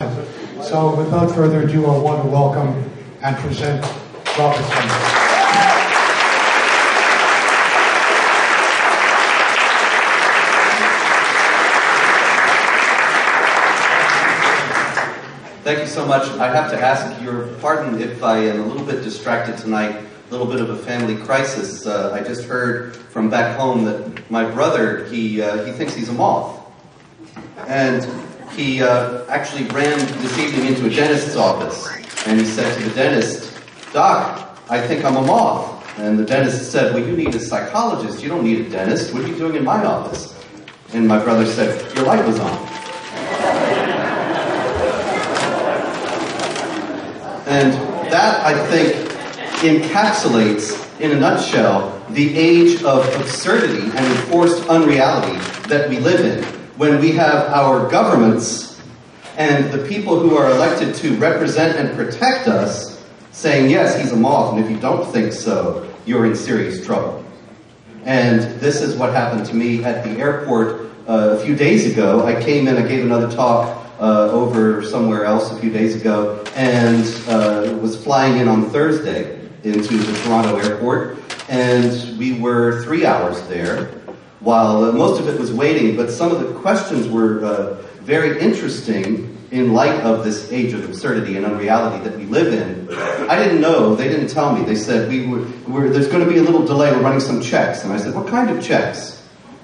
So without further ado, I want to welcome and present Robert Spencer. Thank you so much. I have to ask your pardon if I am a little bit distracted tonight, a little bit of a family crisis. I just heard from back home that my brother, he thinks he's a moth. And he actually ran this evening into a dentist's office, and he said to the dentist, "Doc, I think I'm a moth." And the dentist said, "Well, you need a psychologist. You don't need a dentist. What are you doing in my office?" And my brother said, "Your light was on." And that, I think, encapsulates, in a nutshell, the age of absurdity and enforced unreality that we live in. When we have our governments and the people who are elected to represent and protect us saying, "Yes, he's a moth, and if you don't think so, you're in serious trouble." And this is what happened to me at the airport a few days ago. I came in, I gave another talk over somewhere else a few days ago, and was flying in on Thursday into the Toronto airport, and we were 3 hours there, while most of it was waiting, but some of the questions were very interesting in light of this age of absurdity and unreality that we live in. I didn't know, they didn't tell me. They said, there's going to be a little delay, we're running some checks. And I said, "What kind of checks?"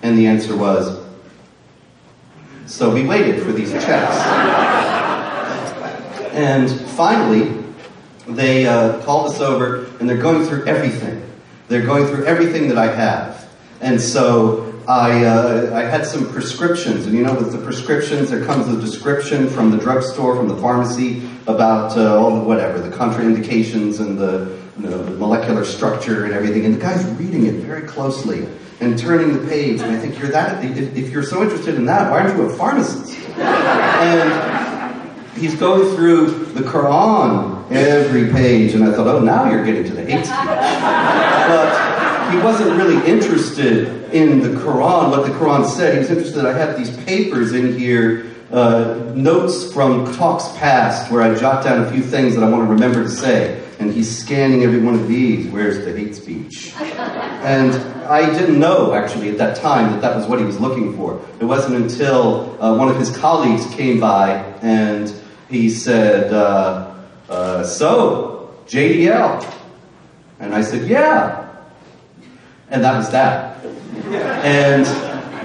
And the answer was, so we waited for these checks. And finally, they called us over, and they're going through everything. They're going through everything that I have. And so I had some prescriptions, and you know, with the prescriptions, there comes a description from the drugstore, from the pharmacy, about all the whatever, the contraindications and the molecular structure and everything. And the guy's reading it very closely and turning the page, and I think, if you're so interested in that, why aren't you a pharmacist? And he's going through the Quran every page, and I thought, oh, now you're getting to the hate speech. But he wasn't really interested in the Quran, what the Quran said. He was interested, I had these papers in here, notes from talks past, where I jot down a few things that I want to remember to say. And he's scanning every one of these. Where's the hate speech? And I didn't know, actually, at that time, that was what he was looking for. It wasn't until one of his colleagues came by, and he said, so, JDL. And I said, yeah. And that was that. And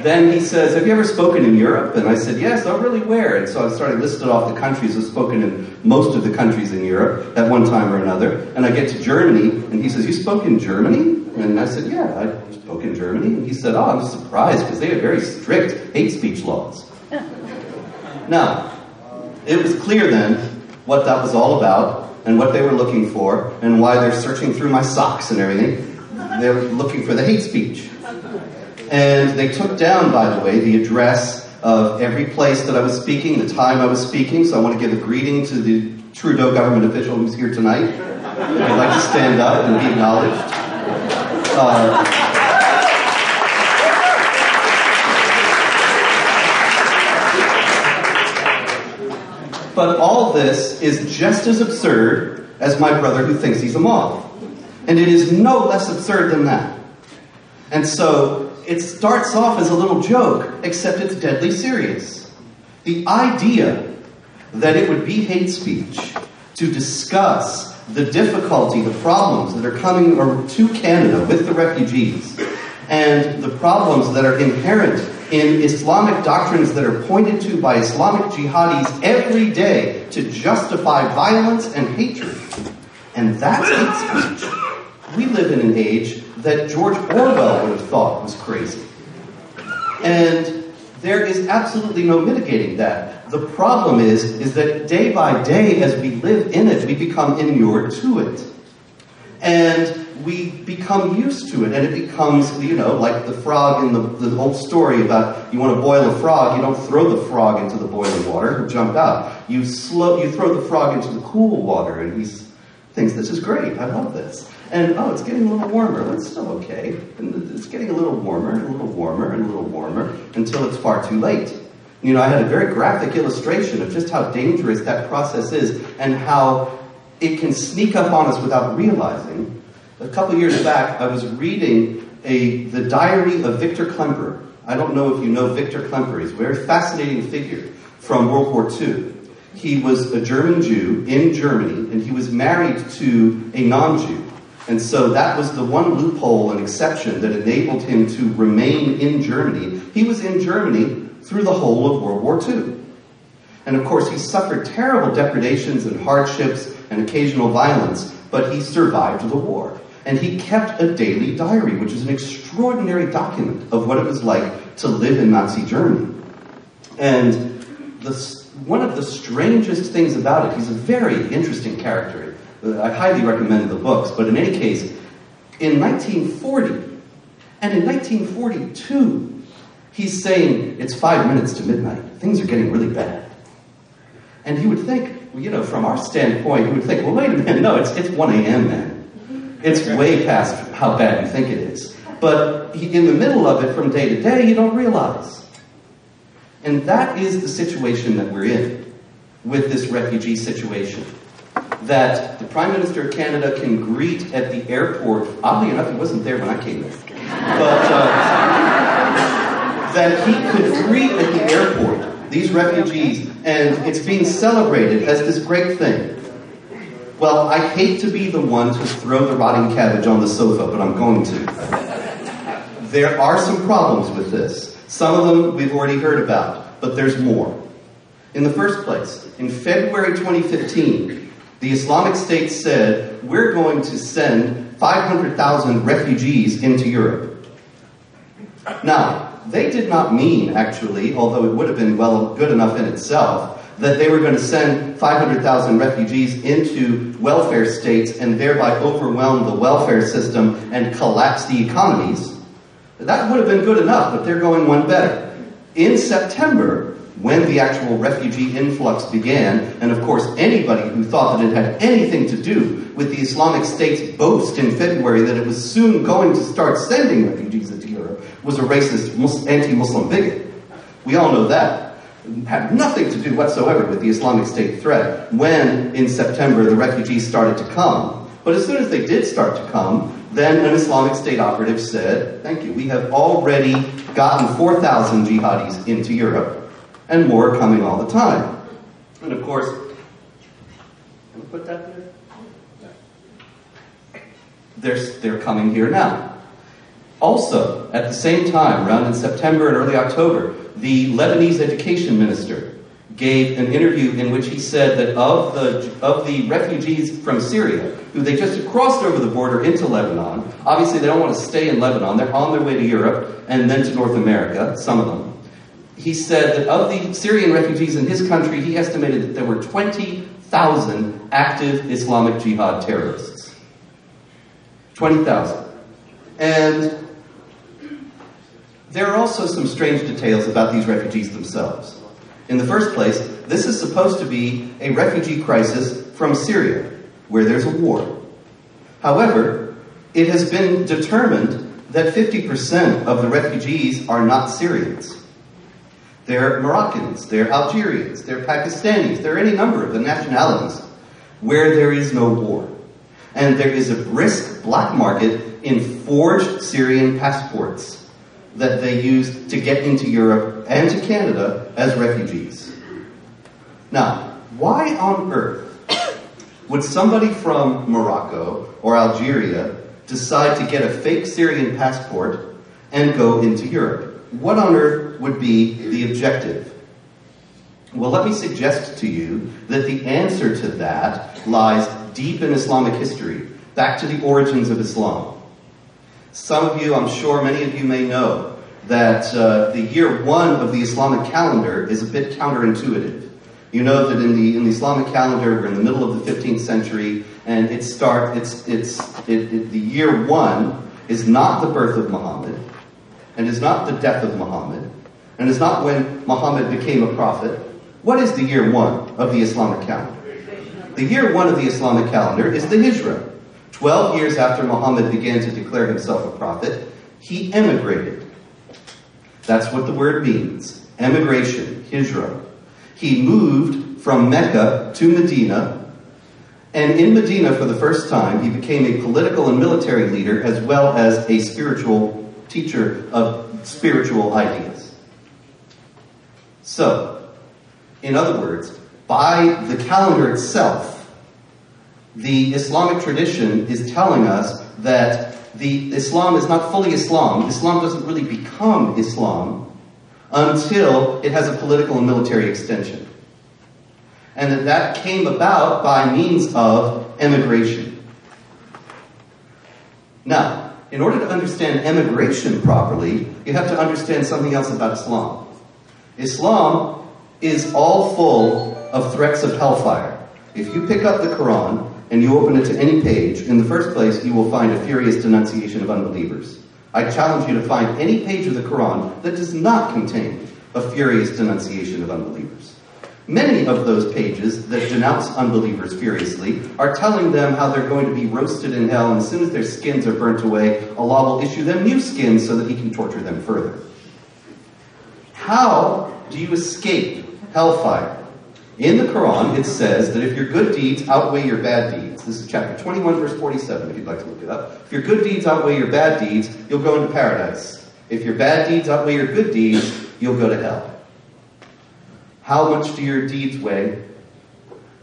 then he says, have you ever spoken in Europe? And I said, yes. Oh, really, where? And so I started listing off the countries. I've spoken in most of the countries in Europe at one time or another. And I get to Germany, and he says, you spoke in Germany? And I said, yeah, I spoke in Germany. And he said, oh, I'm surprised, because they have very strict hate speech laws. Now, it was clear then what that was all about, and what they were looking for, and why they're searching through my socks and everything. They were looking for the hate speech. And they took down, by the way, the address of every place that I was speaking, the time I was speaking. So I want to give a greeting to the Trudeau government official who's here tonight. If you'd like to stand up and be acknowledged. But all this is just as absurd as my brother who thinks he's a moth. And it is no less absurd than that. And so it starts off as a little joke, except it's deadly serious. The idea that it would be hate speech to discuss the difficulty, the problems that are coming to Canada with the refugees, and the problems that are inherent in Islamic doctrines that are pointed to by Islamic jihadis every day to justify violence and hatred. And that's hate speech. We live in an age that George Orwell would have thought was crazy. And there is absolutely no mitigating that. The problem is that day by day, as we live in it, we become inured to it. And we become used to it, and it becomes, like the frog in the old story about you want to boil a frog, you don't throw the frog into the boiling water, he'll jump out. You throw the frog into the cool water, and he thinks, this is great, I love this. And, oh, it's getting a little warmer. Well, it's still okay. And it's getting a little warmer, and a little warmer, and a little warmer, until it's far too late. You know, I had a very graphic illustration of just how dangerous that process is and how it can sneak up on us without realizing. A couple years back, I was reading the diary of Victor Klemperer. I don't know if you know Victor Klemperer. He's a very fascinating figure from World War II. He was a German Jew in Germany, and he was married to a non-Jew. And so that was the one loophole and exception that enabled him to remain in Germany. He was in Germany through the whole of World War II. And of course, he suffered terrible depredations and hardships and occasional violence, but he survived the war. And he kept a daily diary, which is an extraordinary document of what it was like to live in Nazi Germany. And one of the strangest things about it, he's a very interesting character. I highly recommend the books, but in any case, in 1940 and in 1942, he's saying, it's 5 minutes to midnight. Things are getting really bad. And he would think, you know, from our standpoint, he would think, well, wait a minute, no, it's 1 a.m., man. It's way past how bad you think it is. But in the middle of it, from day to day, you don't realize. And that is the situation that we're in with this refugee situation. That the Prime Minister of Canada can greet at the airport. Oddly enough, he wasn't there when I came there. But that he could greet at the airport these refugees, and it's being celebrated as this great thing. Well, I hate to be the one to throw the rotting cabbage on the sofa, but I'm going to. There are some problems with this. Some of them we've already heard about, but there's more. In the first place, in February 2015, the Islamic State said, we're going to send 500,000 refugees into Europe. Now, they did not mean, actually, although it would have been good enough in itself, that they were going to send 500,000 refugees into welfare states and thereby overwhelm the welfare system and collapse the economies. That would have been good enough, but they're going one better. In September, when the actual refugee influx began, and of course anybody who thought that it had anything to do with the Islamic State's boast in February that it was soon going to start sending refugees into Europe was a racist, anti-Muslim bigot. We all know that. It had nothing to do whatsoever with the Islamic State threat when, in September, the refugees started to come. But as soon as they did start to come, then an Islamic State operative said, thank you, we have already gotten 4,000 jihadis into Europe, and more are coming all the time. And of course, can we put that there? They're coming here now. Also, at the same time, around in September and early October, the Lebanese education minister gave an interview in which he said that of the refugees from Syria, who they just crossed over the border into Lebanon, obviously they don't want to stay in Lebanon, they're on their way to Europe and then to North America, some of them. He said that of the Syrian refugees in his country, he estimated that there were 20,000 active Islamic Jihad terrorists. 20,000. And there are also some strange details about these refugees themselves. In the first place, this is supposed to be a refugee crisis from Syria, where there's a war. However, it has been determined that 50% of the refugees are not Syrians. They're Moroccans, they're Algerians, they're Pakistanis, there are any number of the nationalities where there is no war. And there is a brisk black market in forged Syrian passports that they use to get into Europe and to Canada as refugees. Now, why on earth would somebody from Morocco or Algeria decide to get a fake Syrian passport and go into Europe? What on earth would be the objective? Well, let me suggest to you that the answer to that lies deep in Islamic history, back to the origins of Islam. Some of you, I'm sure many of you may know, that the year 1 of the Islamic calendar is a bit counterintuitive. You know that in the Islamic calendar, we're in the middle of the 15th century, and the year 1 is not the birth of Muhammad, and is not the death of Muhammad, and is not when Muhammad became a prophet. What is the year 1 of the Islamic calendar? The year 1 of the Islamic calendar is the Hijrah. 12 years after Muhammad began to declare himself a prophet, he emigrated. That's what the word means, emigration. hijra. He moved from Mecca to Medina, and in Medina, for the first time, he became a political and military leader as well as a spiritual teacher of spiritual ideas. So, in other words, by the calendar itself, the Islamic tradition is telling us that the Islam is not fully Islam. Islam doesn't really become Islam until it has a political and military extension. And that came about by means of emigration. Now, in order to understand emigration properly, you have to understand something else about Islam. Islam is all full of threats of hellfire. If you pick up the Quran and you open it to any page, in the first place you will find a furious denunciation of unbelievers. I challenge you to find any page of the Quran that does not contain a furious denunciation of unbelievers. Many of those pages that denounce unbelievers furiously are telling them how they're going to be roasted in hell, and as soon as their skins are burnt away, Allah will issue them new skins so that He can torture them further. How do you escape hellfire? In the Quran, it says that if your good deeds outweigh your bad deeds, this is chapter 21, verse 47, if you'd like to look it up. If your good deeds outweigh your bad deeds, you'll go into paradise. If your bad deeds outweigh your good deeds, you'll go to hell. How much do your deeds weigh?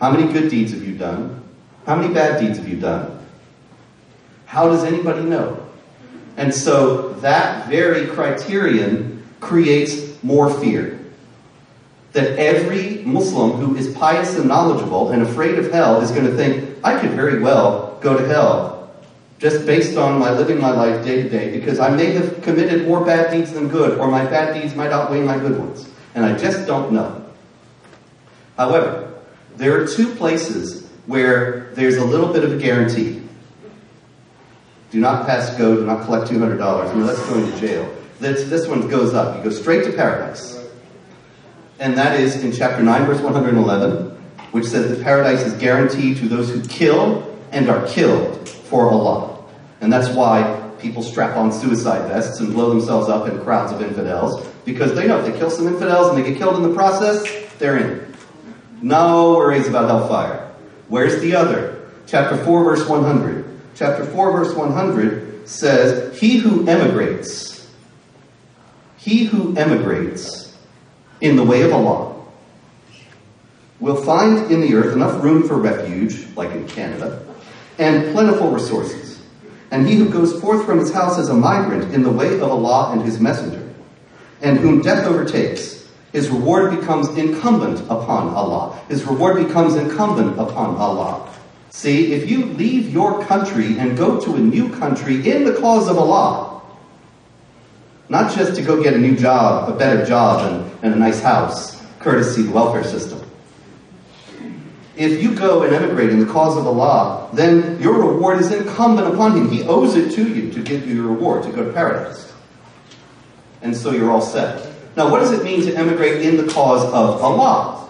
How many good deeds have you done? How many bad deeds have you done? How does anybody know? And so that very criterion creates more fear. That every Muslim who is pious and knowledgeable and afraid of hell is going to think, I could very well go to hell just based on my living my life day to day, because I may have committed more bad deeds than good, or my bad deeds might outweigh my good ones, and I just don't know. However, there are two places where there's a little bit of a guarantee. Do not pass go, do not collect $200. That's going to jail. This one goes up. You go straight to paradise. And that is in chapter 9, verse 111, which says that paradise is guaranteed to those who kill and are killed for Allah. And that's why people strap on suicide vests and blow themselves up in crowds of infidels, because they know if they kill some infidels and they get killed in the process, they're in. No worries about hellfire. Where's the other? Chapter 4, verse 100. Chapter 4, verse 100 says, He who emigrates in the way of Allah will find in the earth enough room for refuge, like in Canada, and plentiful resources. And he who goes forth from his house as a migrant in the way of Allah and His Messenger, and whom death overtakes, his reward becomes incumbent upon Allah. His reward becomes incumbent upon Allah. See, if you leave your country and go to a new country in the cause of Allah, not just to go get a new job, a better job, and a nice house, courtesy the welfare system. If you go and emigrate in the cause of Allah, then your reward is incumbent upon Him. He owes it to you to give you your reward, to go to paradise. And so you're all set. Now, what does it mean to emigrate in the cause of Allah?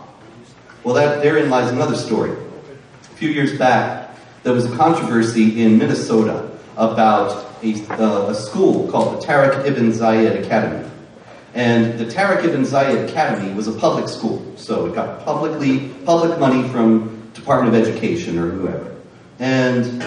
Well, therein lies another story. A few years back, there was a controversy in Minnesota about a school called the Tariq Ibn Zayed Academy. And the Tariq Ibn Zayed Academy was a public school, so it got public money from Department of Education or whoever. And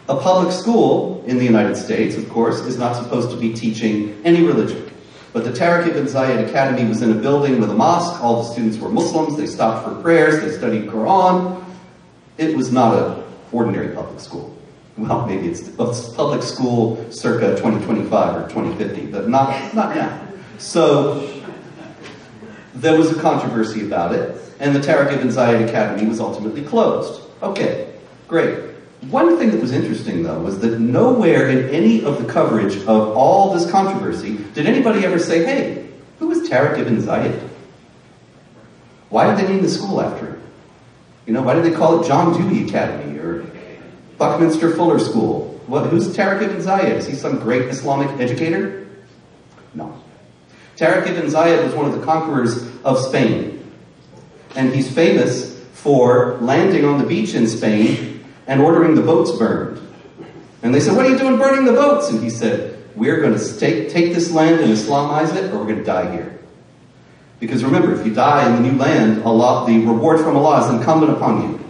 a public school in the United States, of course, is not supposed to be teaching any religion. But the Tariq Ibn Zayed Academy was in a building with a mosque. All the students were Muslims. They stopped for prayers. They studied Quran. It was not an ordinary public school. Well, maybe it's a public school circa 2025 or 2050, but not now. So there was a controversy about it, and the Tariq Ibn Zayed Academy was ultimately closed. Okay, great. One thing that was interesting, though, was that nowhere in any of the coverage of all this controversy did anybody ever say, hey, who is Tariq Ibn Zayed? Why did they name the school after him? Why did they call it John Dewey Academy or Buckminster Fuller School? Who's Tariq Ibn Zayed? Is he some great Islamic educator? No. Tariq Ibn Zayed was one of the conquerors of Spain. And he's famous for landing on the beach in Spain and ordering the boats burned. And they said, what are you doing burning the boats? And he said, we're going to take this land and Islamize it, or we're going to die here. Because remember, if you die in the new land, Allah, the reward from Allah is incumbent upon you.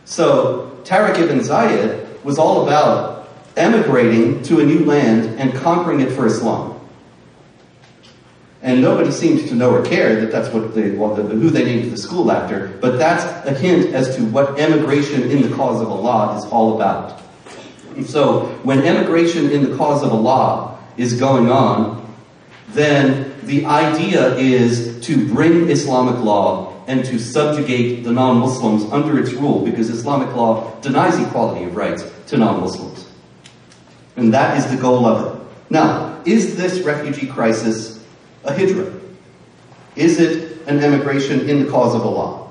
So, Tariq ibn Ziyad was all about emigrating to a new land and conquering it for Islam. And nobody seems to know or care that that's what who they named the school after, but that's a hint as to what emigration in the cause of Allah is all about. And so, when emigration in the cause of Allah is going on, then the idea is to bring Islamic law and to subjugate the non-Muslims under its rule, because Islamic law denies equality of rights to non-Muslims. And that is the goal of it. Now, is this refugee crisis a hijrah? Is it an emigration in the cause of Allah?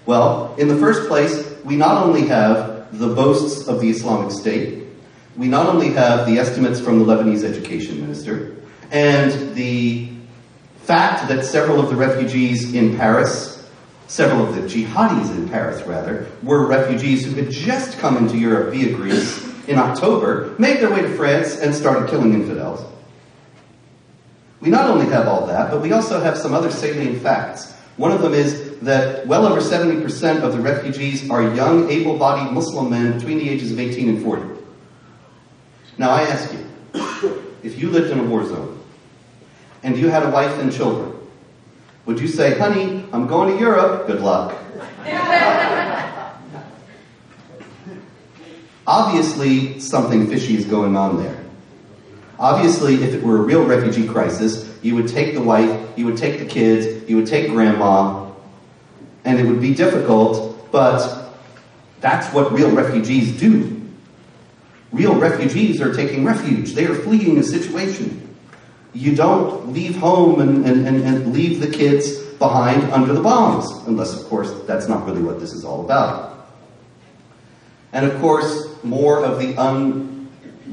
Well, in the first place, we not only have the boasts of the Islamic State, we not only have the estimates from the Lebanese education minister, and the fact that several of the refugees in Paris, several of the jihadis in Paris, rather, were refugees who had just come into Europe via Greece in October, made their way to France, and started killing infidels. We not only have all that, but we also have some other salient facts. One of them is that well over 70% of the refugees are young, able-bodied Muslim men between the ages of 18 and 40. Now I ask you, if you lived in a war zone, and you had a wife and children, would you say, honey, I'm going to Europe, good luck? Obviously, something fishy is going on there. Obviously, if it were a real refugee crisis, you would take the wife, you would take the kids, you would take grandma, and it would be difficult, but that's what real refugees do. Real refugees are taking refuge. They are fleeing a situation. You don't leave home and leave the kids behind under the bombs, unless, of course, that's not really what this is all about. And, of course, more of the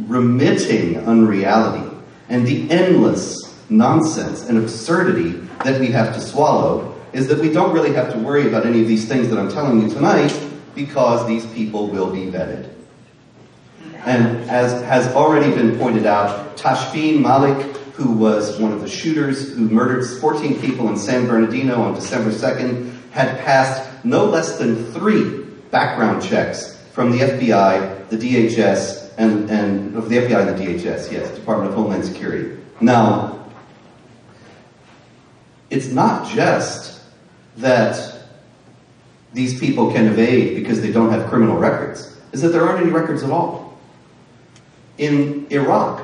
unremitting unreality and the endless nonsense and absurdity that we have to swallow is that we don't really have to worry about any of these things that I'm telling you tonight, because these people will be vetted. And as has already been pointed out, Tashfeen Malik, who was one of the shooters who murdered 14 people in San Bernardino on December 2nd, had passed no less than 3 background checks from the FBI, the DHS, and the FBI and the DHS, yes, Department of Homeland Security. Now, it's not just that these people can evade because they don't have criminal records, it's that there aren't any records at all. In Iraq,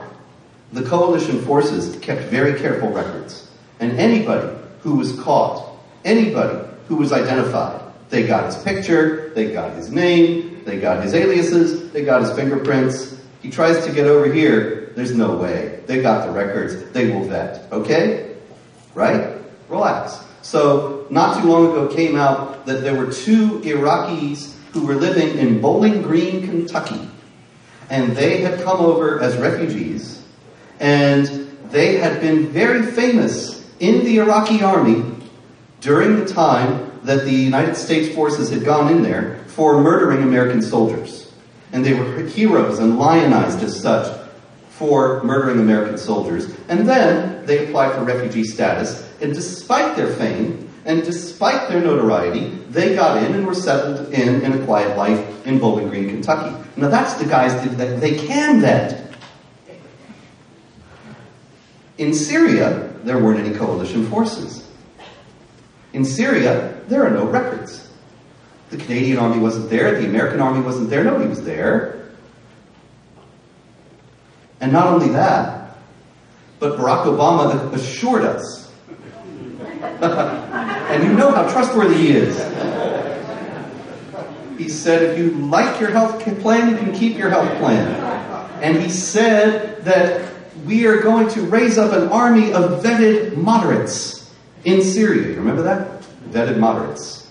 the coalition forces kept very careful records. And anybody who was caught, anybody who was identified, they got his picture, they got his name, they got his aliases, they got his fingerprints. He tries to get over here, there's no way. They got the records, they will vet. Okay? Right? Relax. So, not too long ago came out that there were 2 Iraqis who were living in Bowling Green, Kentucky. And they had come over as refugees, and they had been very famous in the Iraqi army during the time that the United States forces had gone in there for murdering American soldiers. And they were heroes and lionized as such for murdering American soldiers. And then they applied for refugee status, and despite their fame, and despite their notoriety, they got in and were settled in a quiet life in Bowling Green, Kentucky. Now that's the guys that they can vet. In Syria, there weren't any coalition forces. In Syria, there are no records. The Canadian army wasn't there, the American army wasn't there, nobody was there. And not only that, but Barack Obama assured us, and you know how trustworthy he is. He said, if you like your health plan, you can keep your health plan. And he said that we are going to raise up an army of vetted moderates in Syria. You remember that? Vetted moderates.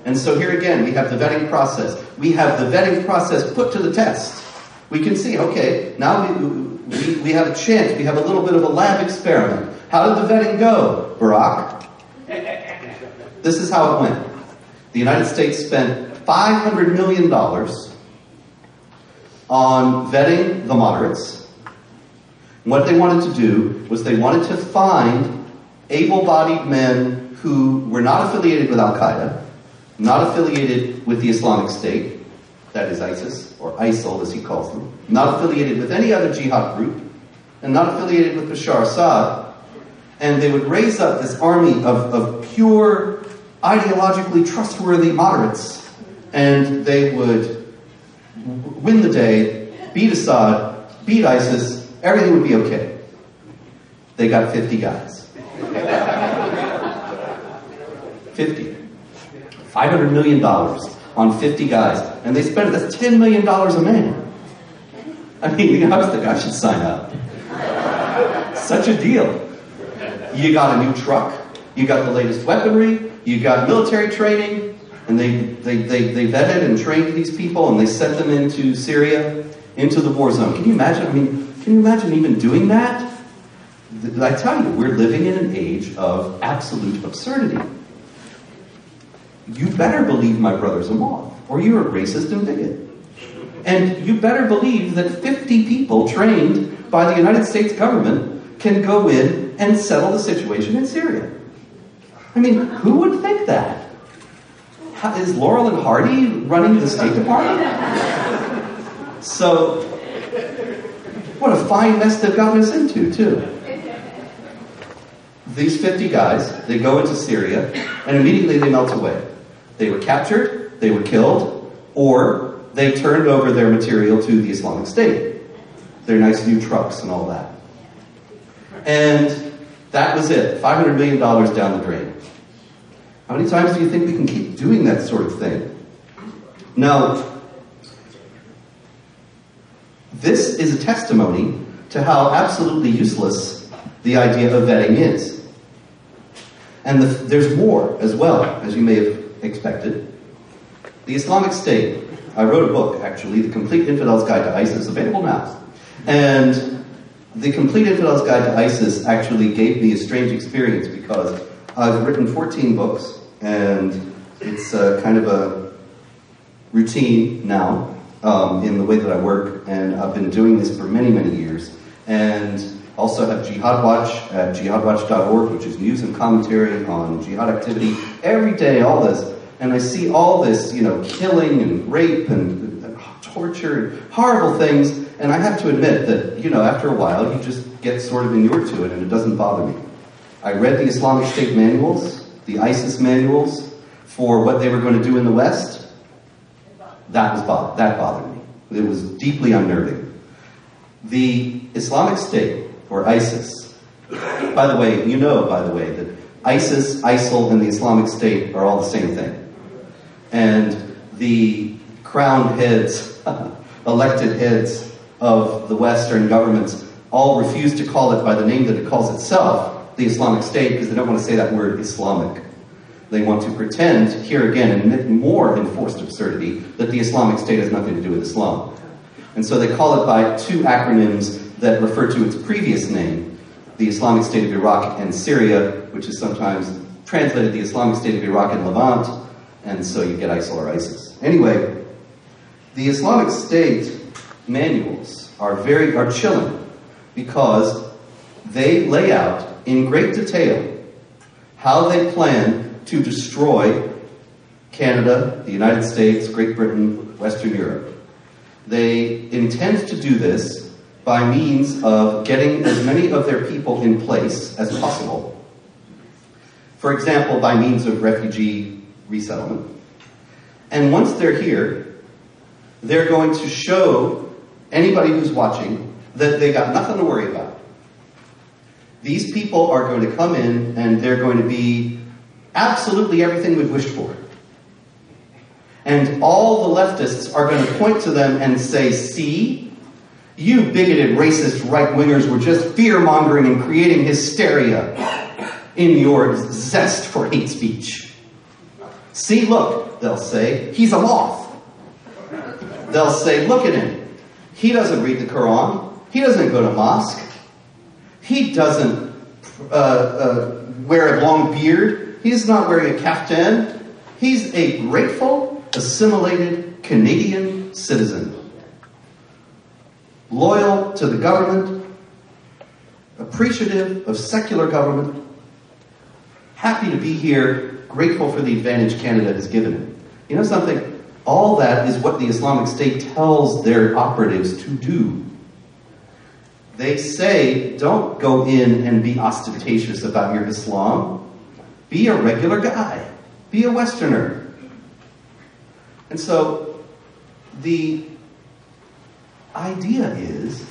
And so here again, we have the vetting process. We have the vetting process put to the test. We can see, okay, now we have a chance. We have a little bit of a lab experiment. How did the vetting go, Barack? This is how it went. The United States spent $500 million on vetting the moderates. And what they wanted to do was they wanted to find able-bodied men who were not affiliated with Al-Qaeda, not affiliated with the Islamic State, that is ISIS, or ISIL as he calls them, not affiliated with any other jihad group, and not affiliated with Bashar Assad. And they would raise up this army of pure, ideologically trustworthy moderates, and they would win the day, beat Assad, beat ISIS, everything would be okay. They got 50 guys. 50. $500 million on 50 guys. And they spent, that's $10 million a man. I mean, I was the guy should sign up. Such a deal. You got a new truck, you got the latest weaponry, you got military training, and they vetted and trained these people, and they sent them into Syria, into the war zone. Can you imagine? I mean, can you imagine even doing that? I tell you, we're living in an age of absolute absurdity. You better believe my brother's a moth, or you're a racist and bigot. And you better believe that 50 people trained by the United States government can go in and settle the situation in Syria. I mean, who would think that? Is Laurel and Hardy running the State Department? So, what a fine mess they've gotten us into, too. These 50 guys, they go into Syria, and immediately they melt away. They were captured, they were killed, or they turned over their material to the Islamic State. Their nice new trucks and all that. And that was it. $500 million down the drain. How many times do you think we can keep doing that sort of thing? Now, this is a testimony to how absolutely useless the idea of vetting is. And there's more as well, as you may have expected. The Islamic State. I wrote a book, actually, The Complete Infidel's Guide to ISIS, available now. And The Complete Infidel's Guide to ISIS actually gave me a strange experience because I've written 14 books, and it's kind of a routine now in the way that I work, and I've been doing this for many, many years. And also have Jihad Watch at jihadwatch.org, which is news and commentary on jihad activity every day, all this. And I see all this, killing and rape and torture and horrible things. And I have to admit that, after a while, you just get sort of inured to it and it doesn't bother me. I read the Islamic State manuals, the ISIS manuals, for what they were going to do in the West. That bothered me. It was deeply unnerving. The Islamic State, or ISIS, by the way, that ISIS, ISIL, and the Islamic State are all the same thing. And the crowned heads, elected heads of the Western governments all refuse to call it by the name that it calls itself, the Islamic State, because they don't want to say that word Islamic. They want to pretend, here again, and admit more enforced absurdity, that the Islamic State has nothing to do with Islam. And so they call it by two acronyms that refer to its previous name, the Islamic State of Iraq and Syria, which is sometimes translated the Islamic State of Iraq and Levant, and so you get ISIL or ISIS. Anyway, the Islamic State manuals are chilling because they lay out in great detail how they plan to destroy Canada, the United States, Great Britain, Western Europe. They intend to do this by means of getting as many of their people in place as possible. For example, by means of refugee resettlement. And once they're here, they're going to show anybody who's watching that they got nothing to worry about. These people are going to come in and they're going to be absolutely everything we've wished for. And all the leftists are going to point to them and say, see, you bigoted, racist right-wingers were just fear-mongering and creating hysteria in your zest for hate speech. See, look, they'll say, he's a moth. They'll say, look at him. He doesn't read the Quran. He doesn't go to mosque. He doesn't wear a long beard. He's not wearing a kaftan. He's a grateful, assimilated Canadian citizen. Loyal to the government, appreciative of secular government, happy to be here, grateful for the advantage Canada has given him. You know something? All that is what the Islamic State tells their operatives to do. They say, don't go in and be ostentatious about your Islam. Be a regular guy. Be a Westerner. And so, the idea is,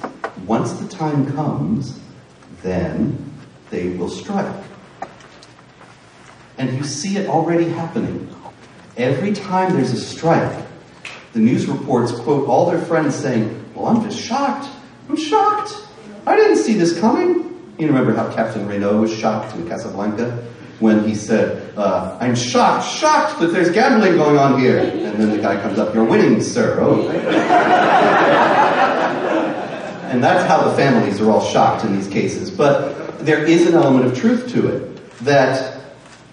once the time comes, then they will strike. And you see it already happening. Every time there's a strike, the news reports quote all their friends saying, well, I'm just shocked. I'm shocked. I didn't see this coming. You remember how Captain Renault was shocked in Casablanca when he said, I'm shocked that there's gambling going on here. And then the guy comes up, you're winning, sir. Oh. And that's how the families are all shocked in these cases. But there is an element of truth to it, that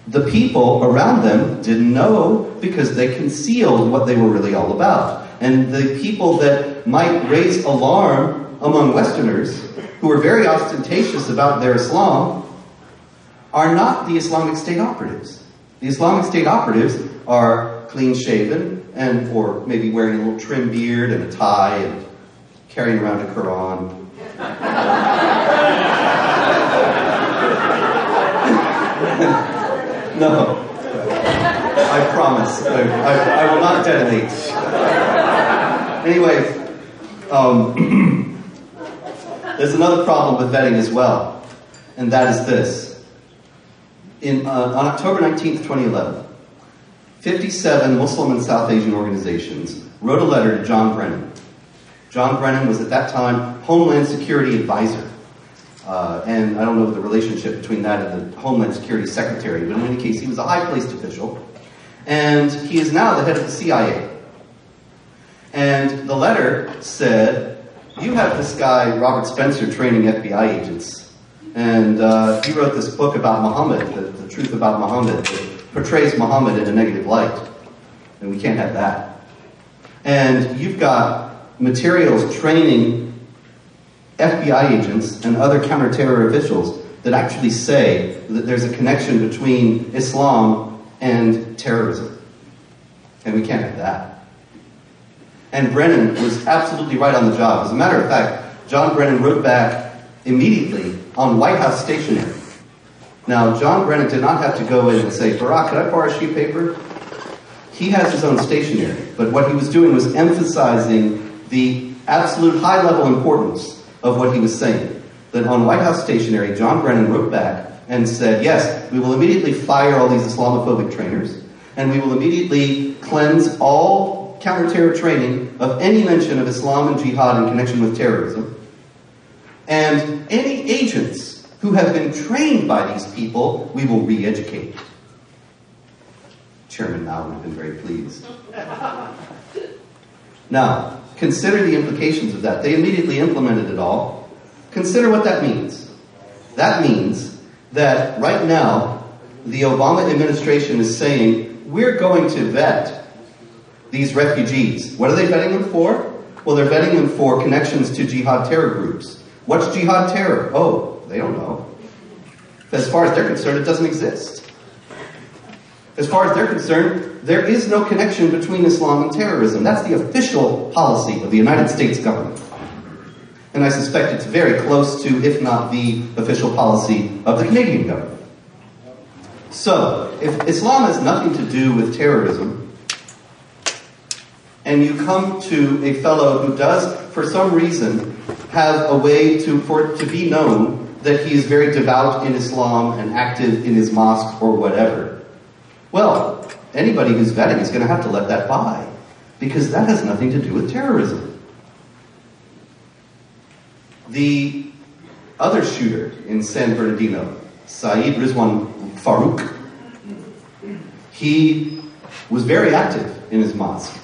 the people around them didn't know because they concealed what they were really all about. And the people that might raise alarm among Westerners, who are very ostentatious about their Islam, are not the Islamic State operatives. The Islamic State operatives are clean-shaven, or maybe wearing a little trim beard and a tie and carrying around a Quran. No, I promise. I will not detonate. Anyway, there's another problem with vetting as well, and that is this. On October 19th, 2011, 57 Muslim and South Asian organizations wrote a letter to John Brennan. John Brennan was at that time Homeland Security Advisor. And I don't know the relationship between that and the Homeland Security Secretary, but in any case, he was a high-placed official. And he is now the head of the CIA. And the letter said, you have this guy, Robert Spencer, training FBI agents. And he wrote this book about Muhammad, the truth about Muhammad, that portrays Muhammad in a negative light. And we can't have that. And you've got materials training FBI agents and other counter-terror officials that actually say that there's a connection between Islam and terrorism. And we can't have that. And Brennan was absolutely right on the job. As a matter of fact, John Brennan wrote back immediately on White House stationery. Now, John Brennan did not have to go in and say, Barack, could I borrow a sheet of paper? He has his own stationery. But what he was doing was emphasizing the absolute high-level importance of what he was saying. That on White House stationery, John Brennan wrote back and said, yes, we will immediately fire all these Islamophobic trainers, and we will immediately cleanse all counter-terror training of any mention of Islam and jihad in connection with terrorism. And any agents who have been trained by these people, we will re-educate. Chairman Mao would have been very pleased. Now, consider the implications of that. They immediately implemented it all. Consider what that means. That means that right now, the Obama administration is saying, we're going to vet these refugees. What are they vetting them for? Well, they're vetting them for connections to jihad terror groups. What's jihad terror? Oh, they don't know. As far as they're concerned, it doesn't exist. As far as they're concerned, there is no connection between Islam and terrorism. That's the official policy of the United States government. And I suspect it's very close to, if not the official policy of the Canadian government. So, if Islam has nothing to do with terrorism, and you come to a fellow who does, for some reason, have a way for it to be known that he is very devout in Islam and active in his mosque or whatever, well, anybody who's vetting is going to have to let that by, because that has nothing to do with terrorism. The other shooter in San Bernardino, Saeed Rizwan Farouk, he was very active in his mosque.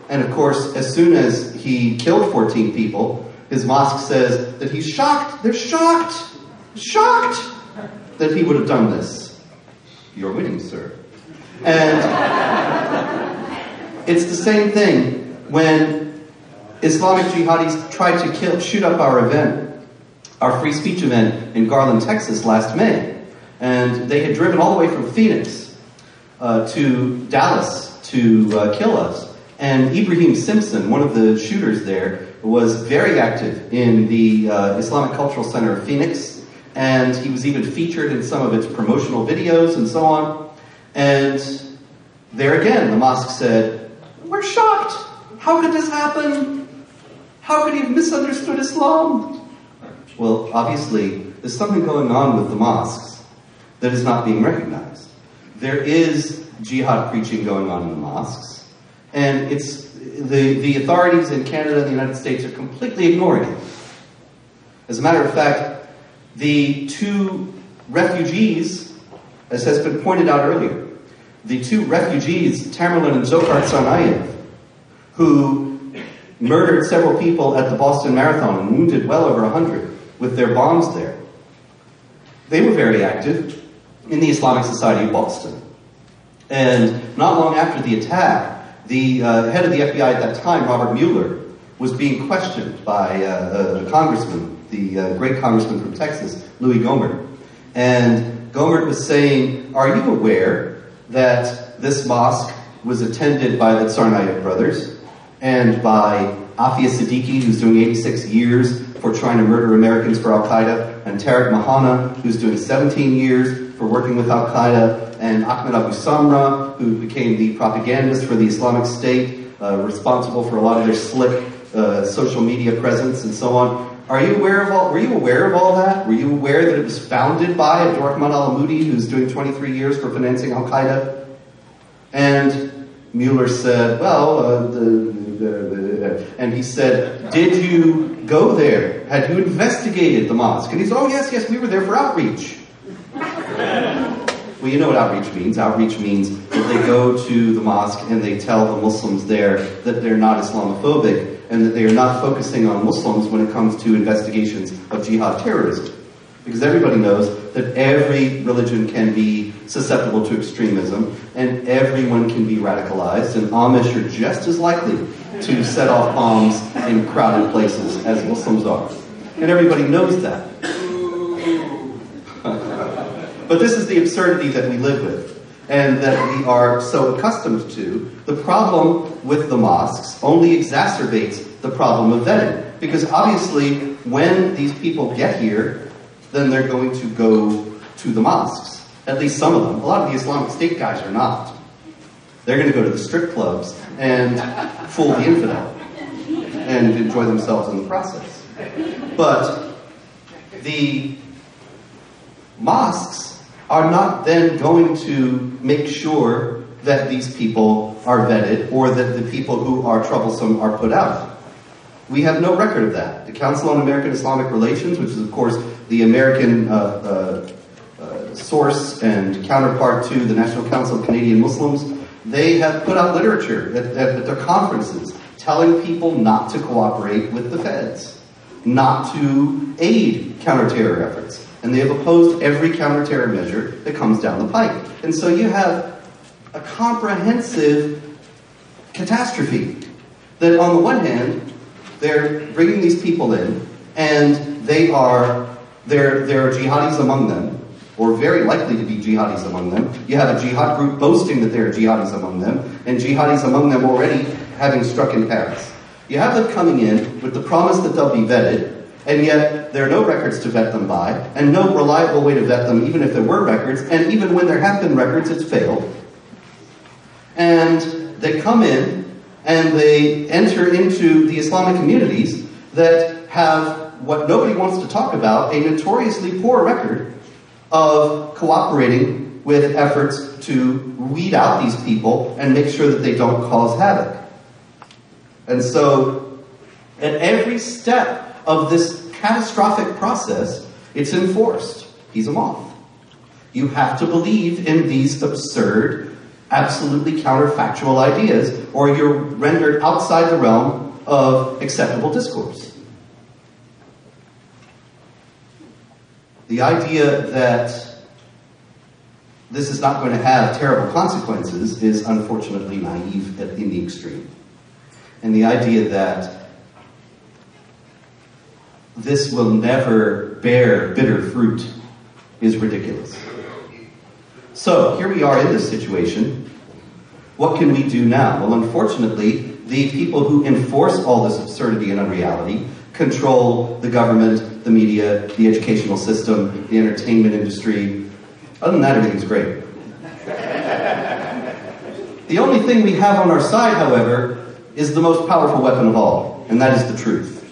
And of course, as soon as he killed 14 people, his mosque says that he's shocked, they're shocked that he would have done this. You're winning, sir. And it's the same thing when Islamic jihadis tried to shoot up our event, our free speech event in Garland, Texas last May. And they had driven all the way from Phoenix to Dallas to kill us. And Ibrahim Simpson, one of the shooters there, was very active in the Islamic Cultural Center of Phoenix. And he was even featured in some of its promotional videos and so on. And there again, the mosque said, "We're shocked. How could this happen? How could he have misunderstood Islam?" Well, obviously, there's something going on with the mosques that is not being recognized. There is jihad preaching going on in the mosques, and it's the authorities in Canada and the United States are completely ignoring it. As a matter of fact, the two refugees, as has been pointed out earlier, the two refugees, Tamerlan and Dzhokhar Tsarnaev, who murdered several people at the Boston Marathon and wounded well over 100 with their bombs there, they were very active in the Islamic Society of Boston. And not long after the attack, the head of the FBI at that time, Robert Mueller, was being questioned by a congressman, the great congressman from Texas, Louis Gohmert. And Gohmert was saying, "Are you aware that this mosque was attended by the Tsarnaev brothers and by Afia Siddiqui, who's doing 86 years for trying to murder Americans for Al-Qaeda, and Tariq Mahana, who's doing 17 years for working with Al-Qaeda, and Ahmed Abu Samra, who became the propagandist for the Islamic State, responsible for a lot of their slick social media presence and so on. Were you aware of all that? Were you aware that it was founded by Abdurrahman al-Amoudi, who's doing 23 years for financing Al-Qaeda?" And Mueller said, and he said, "Did you go there? Had you investigated the mosque?" And he said, "Oh, yes, we were there for outreach." Well, you know what outreach means. Outreach means that they go to the mosque and they tell the Muslims there that they're not Islamophobic and that they are not focusing on Muslims when it comes to investigations of jihad terrorism. Because everybody knows that every religion can be susceptible to extremism and everyone can be radicalized, and Amish are just as likely to set off bombs in crowded places as Muslims are. And everybody knows that. But this is the absurdity that we live with and that we are so accustomed to. The problem with the mosques only exacerbates the problem of vetting. Because obviously, when these people get here, then they're going to go to the mosques. At least some of them. A lot of the Islamic State guys are not. They're going to go to the strip clubs and fool the infidel and enjoy themselves in the process. But the mosques are not then going to make sure that these people are vetted or that the people who are troublesome are put out. We have no record of that. The Council on American Islamic Relations, which is of course the American source and counterpart to the National Council of Canadian Muslims, they have put out literature at their conferences telling people not to cooperate with the feds, not to aid counterterror efforts. And they have opposed every counterterror measure that comes down the pike. And so you have a comprehensive catastrophe that on the one hand, they're bringing these people in, and there are jihadis among them, or very likely to be jihadis among them. You have a jihad group boasting that there are jihadis among them, and jihadis among them already having struck in Paris. You have them coming in with the promise that they'll be vetted, and yet there are no records to vet them by, and no reliable way to vet them even if there were records, and even when there have been records, it's failed. And they come in, and they enter into the Islamic communities that have what nobody wants to talk about, a notoriously poor record of cooperating with efforts to weed out these people and make sure that they don't cause havoc. And so, at every step of this catastrophic process, it's enforced. He's a moth. You have to believe in these absurd, absolutely counterfactual ideas, or you're rendered outside the realm of acceptable discourse. The idea that this is not going to have terrible consequences is unfortunately naive in the extreme. And the idea that this will never bear bitter fruit is ridiculous. So, here we are in this situation. What can we do now? Well, unfortunately, the people who enforce all this absurdity and unreality control the government, the media, the educational system, the entertainment industry. Other than that, everything's great. The only thing we have on our side, however, is the most powerful weapon of all, and that is the truth.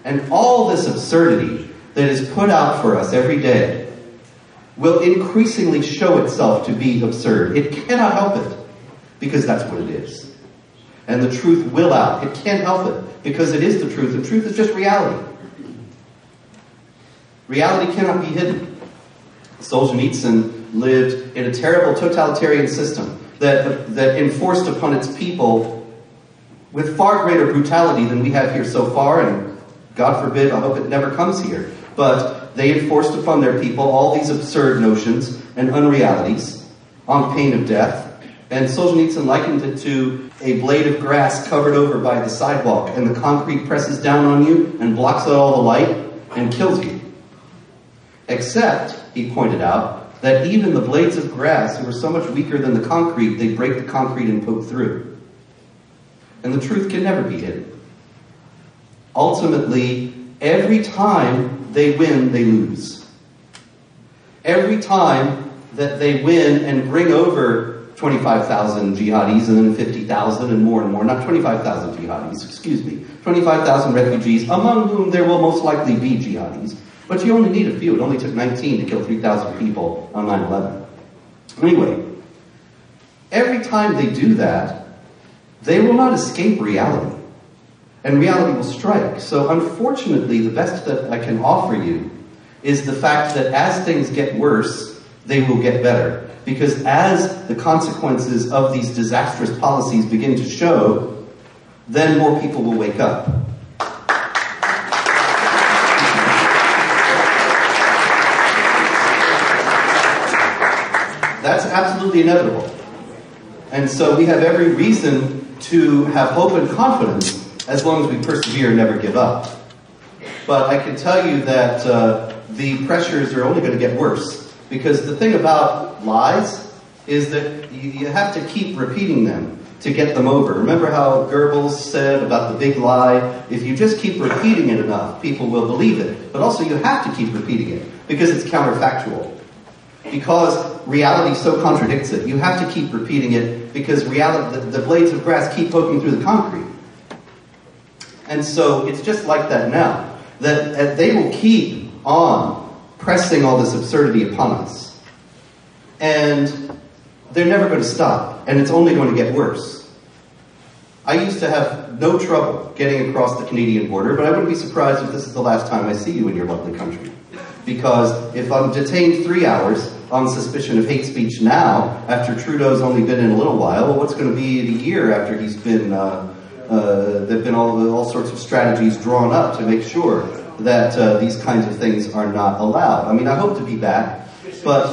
And all this absurdity that is put out for us every day will increasingly show itself to be absurd. It cannot help it, because that's what it is. And the truth will out. It can't help it, because it is the truth, and truth is just reality. Reality cannot be hidden. Solzhenitsyn lived in a terrible totalitarian system that enforced upon its people with far greater brutality than we have here so far, and God forbid, I hope it never comes here. But they enforced upon their people all these absurd notions and unrealities on pain of death. And Solzhenitsyn likened it to a blade of grass covered over by the sidewalk, and the concrete presses down on you and blocks out all the light and kills you. Except, he pointed out, that even the blades of grass, who were so much weaker than the concrete, they break the concrete and poke through. And the truth can never be hidden. Ultimately, every time they win, they lose. Every time that they win and bring over 25,000 jihadis and then 50,000 and more, not 25,000 jihadis, excuse me, 25,000 refugees, among whom there will most likely be jihadis. But you only need a few. It only took 19 to kill 3,000 people on 9/11. Anyway, every time they do that, they will not escape reality. And reality will strike. So unfortunately, the best that I can offer you is the fact that as things get worse, they will get better. Because as the consequences of these disastrous policies begin to show, then more people will wake up. That's absolutely inevitable. And so we have every reason to have hope and confidence as long as we persevere and never give up. But I can tell you that the pressures are only going to get worse. Because the thing about lies is that you have to keep repeating them to get them over. Remember how Goebbels said about the big lie? If you just keep repeating it enough, people will believe it. But also you have to keep repeating it because it's counterfactual. Because reality so contradicts it. You have to keep repeating it because reality, the blades of grass keep poking through the concrete. And so it's just like that now. That they will keep on pressing all this absurdity upon us. And they're never going to stop. And it's only going to get worse. I used to have no trouble getting across the Canadian border, but I wouldn't be surprised if this is the last time I see you in your lovely country. Because if I'm detained 3 hours on suspicion of hate speech now, after Trudeau's only been in a little while, well, what's going to be the year after he's been... there have been all sorts of strategies drawn up to make sure that these kinds of things are not allowed. I mean, I hope to be back, but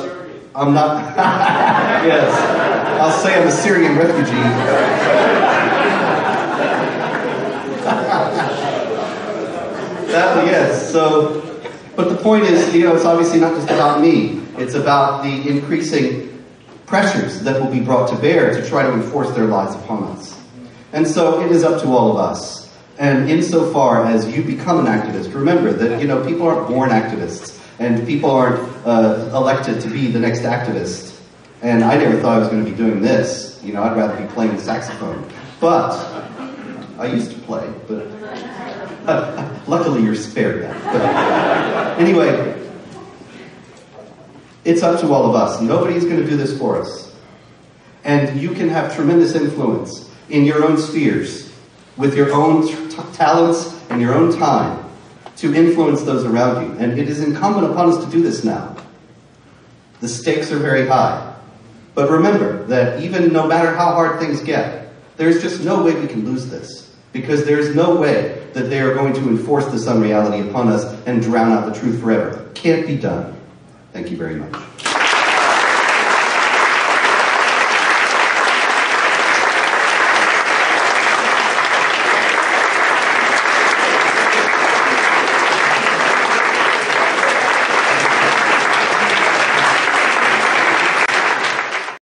I'm not... Yes, I'll say I'm a Syrian refugee. Yes, so... But the point is, it's obviously not just about me. It's about the increasing pressures that will be brought to bear to try to enforce their lies upon us. And so it is up to all of us. And insofar as you become an activist, remember that, people aren't born activists. And people aren't elected to be the next activist. And I never thought I was going to be doing this. I'd rather be playing the saxophone. But I used to play, but luckily you're spared that. But anyway, it's up to all of us. Nobody's going to do this for us. And you can have tremendous influence in your own spheres, with your own talents and your own time, to influence those around you. And it is incumbent upon us to do this now. The stakes are very high. But remember that even no matter how hard things get, there's just no way we can lose this. Because there's no way that they are going to enforce this unreality upon us and drown out the truth forever. Can't be done. Thank you very much.